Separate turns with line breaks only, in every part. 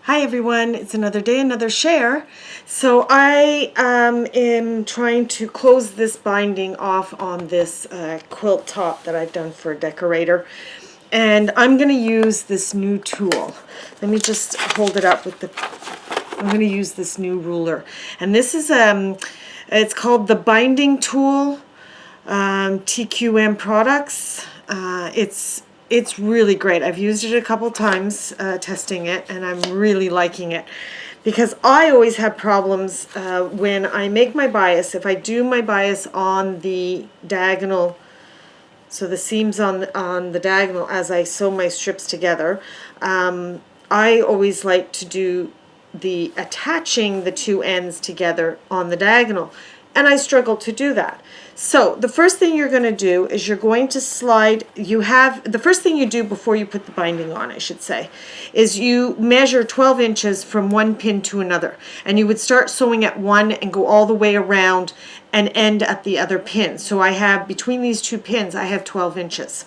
Hi everyone, it's another day, another share. So I am trying to close this binding off on this quilt top that I've done for a decorator. And I'm going to use this new tool. Let me just hold it up with the, I'm going to use this new ruler. And this is, it's called the Binding Tool, TQM Products. It's really great. I've used it a couple times testing it, and I'm really liking it because I always have problems when I make my bias. If I do my bias on the diagonal, so the seams on the diagonal as I sew my strips together, I always like to do the attaching the two ends together on the diagonal, and I struggle to do that. So the first thing you're going to do is you're going to slide, the first thing you do before you put the binding on, I should say, is you measure 12 inches from one pin to another, and you would start sewing at one and go all the way around and end at the other pin. So I have, between these two pins, I have 12 inches.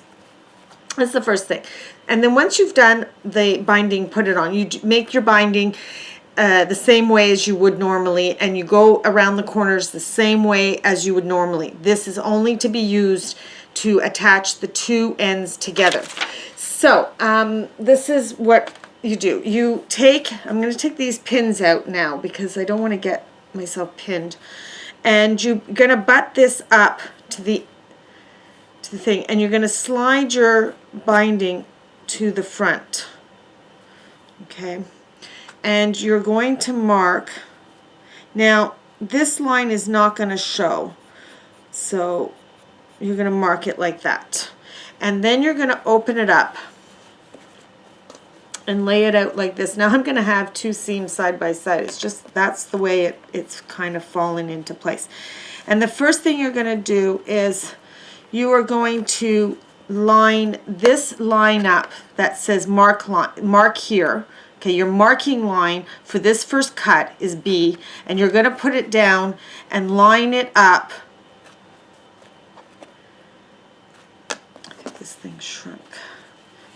That's the first thing. And then once you've done the binding, put it on. You make your binding the same way as you would normally, and you go around the corners the same way as you would normally. This is only to be used to attach the two ends together. So this is what you do. You take, I'm going to take these pins out now because I don't want to get myself pinned. And you're going to butt this up to the thing, and you're going to slide your binding to the front. Okay. And you're going to mark. Now, this line is not going to show, so you're going to mark it like that. And then you're going to open it up and lay it out like this. Now I'm going to have two seams side by side. It's just, that's the way it's kind of fallen into place. And the first thing you're going to do is you are going to line this line up that says mark here. Okay, your marking line for this first cut is B, and you're going to put it down and line it up. I think this thing shrunk.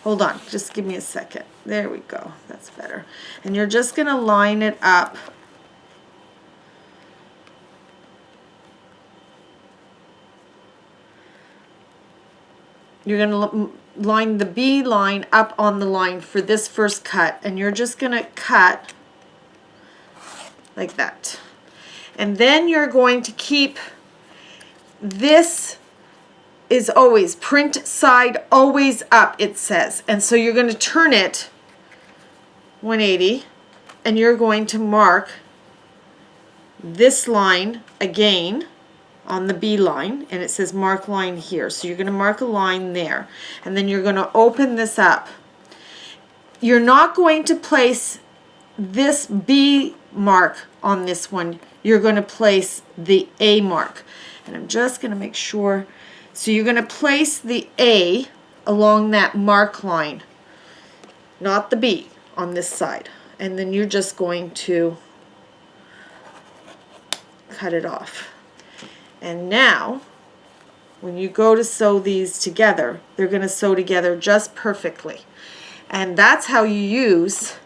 Hold on, just give me a second. There we go. That's better. And you're just going to line it up. You're going to line the B line up on the line for this first cut, and you're just going to cut like that. And then you're going to keep, this is always print side always up, it says, and so you're going to turn it 180, and you're going to mark this line again on the B line, and it says mark line here. So you're going to mark a line there, and then you're going to open this up. You're not going to place this B mark on this one. You're going to place the A mark, and I'm just going to make sure. So you're going to place the A along that mark line, not the B on this side, and then you're just going to cut it off. And now, when you go to sew these together, they're going to sew together just perfectly. And that's how you use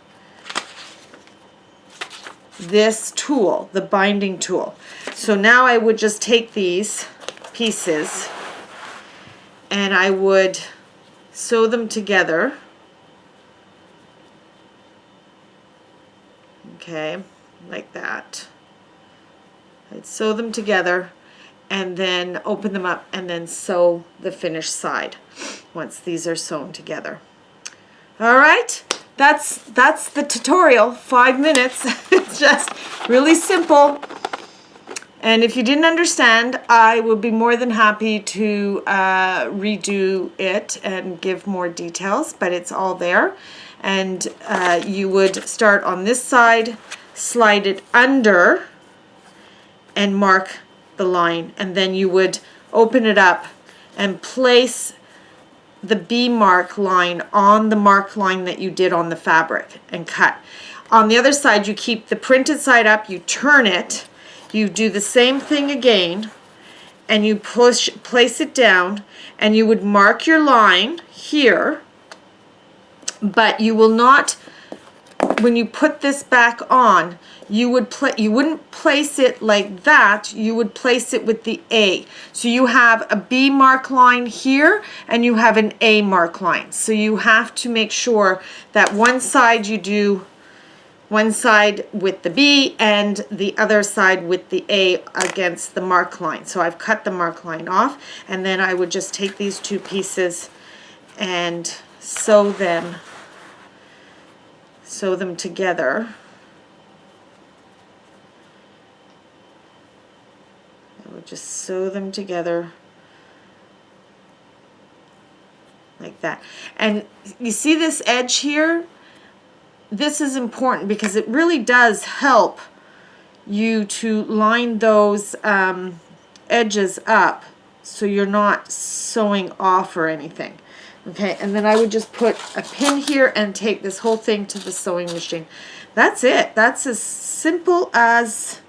this tool, the binding tool. So now I would just take these pieces and I would sew them together. Okay, like that. I'd sew them together and then open them up and then sew the finished side once these are sewn together. All right, that's the tutorial. 5 minutes. It's just really simple. And if you didn't understand, I would be more than happy to redo it and give more details, but it's all there. And you would start on this side, slide it under, and mark the line, and then you would open it up and place the B mark line on the mark line that you did on the fabric and cut. On the other side, you keep the printed side up, you turn it, you do the same thing again, and you place it down, and you would mark your line here, but you will not when you put this back on, you wouldn't place it like that. You would place it with the A. So you have a B mark line here and you have an A mark line. So you have to make sure that one side you do one side with the B and the other side with the A against the mark line. So I've cut the mark line off, and then I would just take these two pieces and sew them together. I would just sew them together like that. And you see this edge here? This is important because it really does help you to line those edges up so you're not sewing off or anything. Okay, and then I would just put a pin here and take this whole thing to the sewing machine. That's it. That's as simple as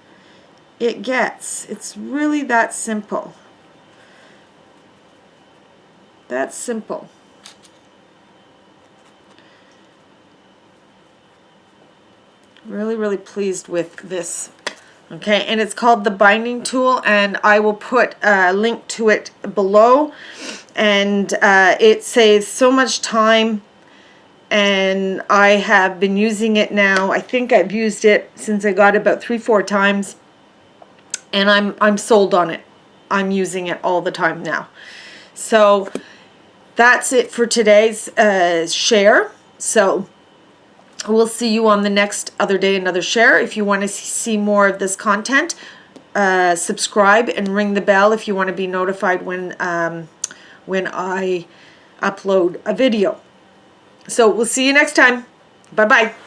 it gets. It's really that simple. That's simple. Really, really pleased with this. Okay, and it's called the binding tool, and I will put a link to it below. And it saves so much time, and I have been using it now. I think I've used it since I got it about 3-4 times, and I'm sold on it. I'm using it all the time now. So that's it for today's share. So we'll see you on the next Other Day Another Share. If you want to see more of this content, subscribe and ring the bell if you want to be notified when I upload a video. So we'll see you next time. Bye-bye.